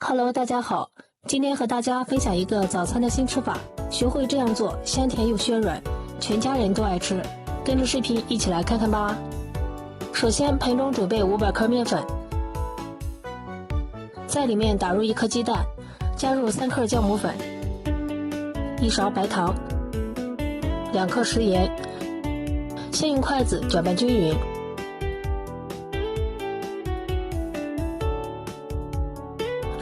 Hello， 大家好，今天和大家分享一个早餐的新吃法，学会这样做，香甜又暄软，全家人都爱吃。跟着视频一起来看看吧。首先，盆中准备500克面粉，在里面打入1颗鸡蛋，加入3克酵母粉，1勺白糖，2克食盐，先用筷子搅拌均匀。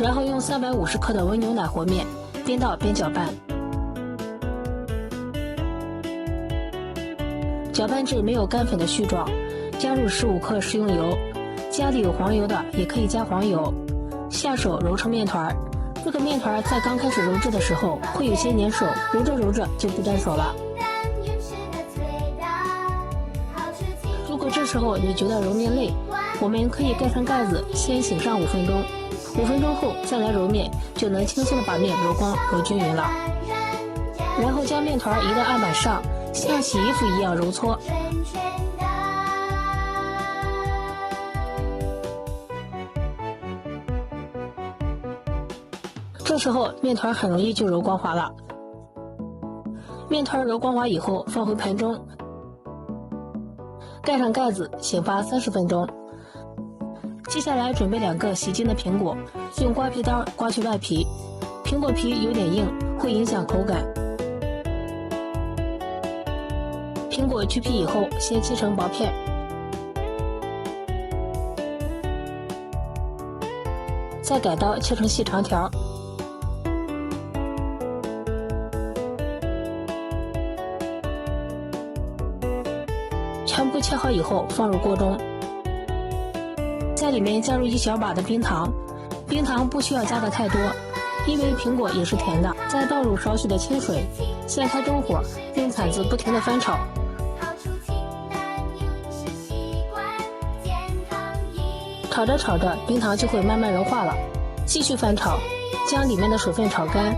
然后用350克的温牛奶和面，边倒边搅拌，搅拌至没有干粉的絮状，加入15克食用油，家里有黄油的也可以加黄油，下手揉成面团。这个面团在刚开始揉制的时候会有些粘手，揉着揉着就不粘手了。如果这时候你觉得揉面累，我们可以盖上盖子，先醒上5分钟。5分钟后再来揉面，就能轻松的把面揉光、揉均匀了。然后将面团移到案板上，像洗衣服一样揉搓。这时候面团很容易就揉光滑了。面团揉光滑以后，放回盆中，盖上盖子，醒发30分钟。接下来准备2个洗净的苹果，用刮皮刀刮去外皮，苹果皮有点硬，会影响口感。苹果去皮以后，先切成薄片，再改刀切成细长条。全部切好以后，放入锅中。在里面加入1小把的冰糖，冰糖不需要加的太多，因为苹果也是甜的。再倒入少许的清水，先开中火，用铲子不停地翻炒。炒着炒着，冰糖就会慢慢融化了。继续翻炒，将里面的水分炒干。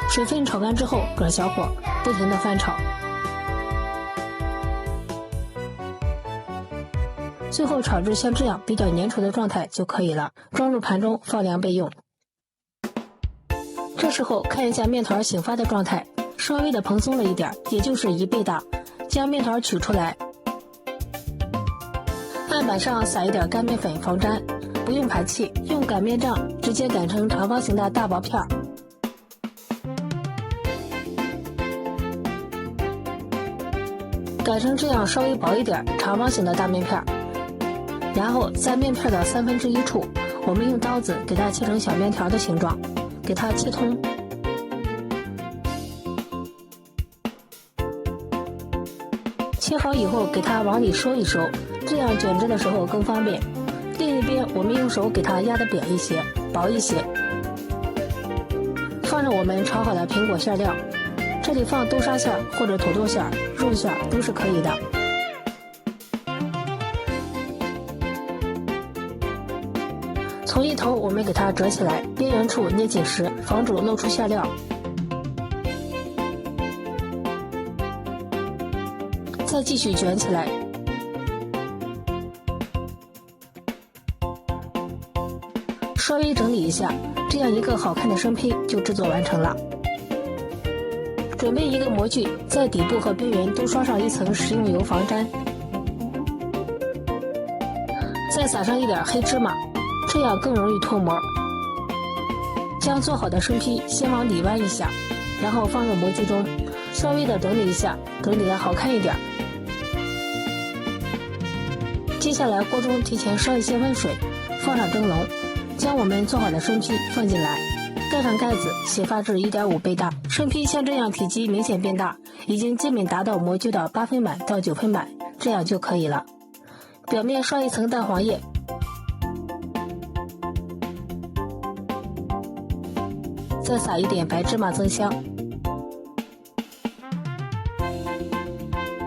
水分炒干之后，转小火，不停地翻炒。最后炒至像这样比较粘稠的状态就可以了，装入盘中放凉备用。这时候看一下面团醒发的状态，稍微的蓬松了一点，也就是1倍大。将面团取出来，案板上撒一点干面粉防粘，不用排气，用擀面杖直接擀成长方形的大薄片。擀成这样稍微薄一点长方形的大面片。然后在面片的1/3处，我们用刀子给它切成小面条的形状，给它切通。切好以后，给它往里收一收，这样卷制的时候更方便。另一边我们用手给它压得扁一些、薄一些。放上我们炒好的苹果馅料，这里放豆沙馅或者土豆馅、肉馅都是可以的。从一头我们给它折起来，边缘处捏紧实，防止露出馅料。再继续卷起来。稍微整理一下，这样一个好看的生坯就制作完成了。准备一个模具，在底部和边缘都刷上1层食用油防粘，再撒上一点黑芝麻。这样更容易脱模。将做好的生坯先往里弯一下，然后放入模具中，稍微的整理一下，整理的好看一点。接下来锅中提前烧一些温水，放上蒸笼，将我们做好的生坯放进来，盖上盖子，醒发至1.5倍大。生坯像这样体积明显变大，已经基本达到模具的8分满到9分满，这样就可以了。表面刷一层蛋黄液。再撒一点白芝麻增香。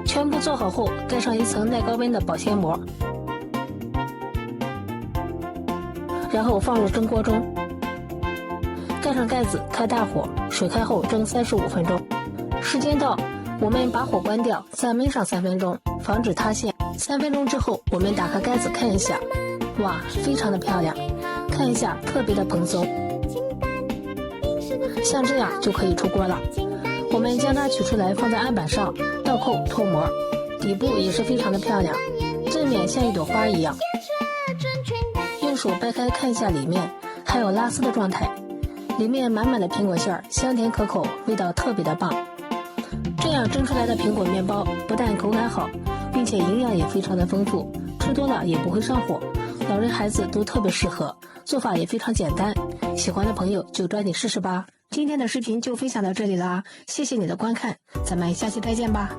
全部做好后，盖上1层耐高温的保鲜膜，然后放入蒸锅中，盖上盖子，开大火，水开后蒸35分钟。时间到，我们把火关掉，再焖上3分钟，防止塌陷。3分钟之后，我们打开盖子看一下，哇，非常的漂亮，看一下，特别的蓬松。像这样就可以出锅了。我们将它取出来放在案板上，倒扣脱模，底部也是非常的漂亮，正面像一朵花一样。用手掰开看一下里面，还有拉丝的状态，里面满满的苹果馅儿，香甜可口，味道特别的棒。这样蒸出来的苹果面包不但口感好，并且营养也非常的丰富，吃多了也不会上火，老人孩子都特别适合，做法也非常简单，喜欢的朋友就抓紧试试吧。今天的视频就分享到这里啦，谢谢你的观看，咱们下期再见吧。